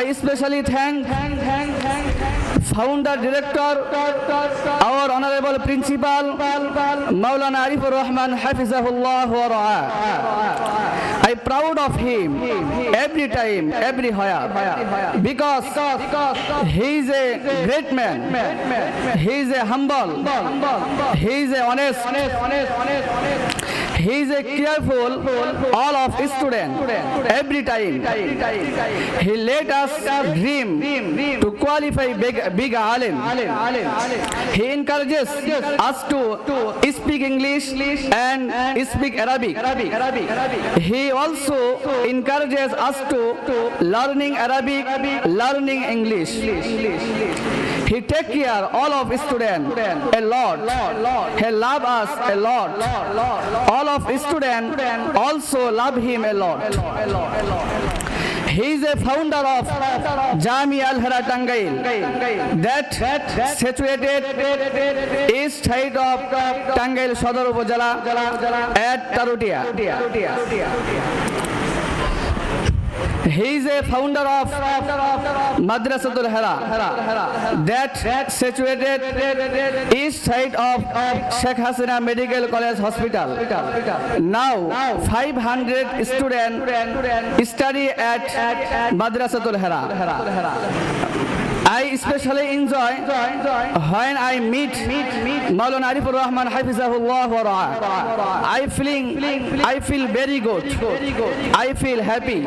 I especially thank founder director, our honorable principal, Maulana Arifur Rahman Hafizahullah wa Ra'ah. I proud of him every time, everywhere, because he is a great man, he is a humble, he is a honest, he is a careful all of student every time. He let us dream to qualify big alim. He encourages us to speak English and speak Arabic. He also encourages us to learning Arabic, learning English. He take care all of students a lot. He love us a lot. All of students also love him a lot. He is a founder of Jami Al-Hara Tangail, that situated east side of Tangail Sadar Upazila at Tarutia. He is a founder of Madrasatul Hara, that situated east side of Sheikh Hasina Medical College Hospital. Now 500 students study at Madrasatul Hara. I especially enjoy when I meet Maulana Arifur Rahman Hafizahullah wa Ra'ah. I feel very good. I feel happy.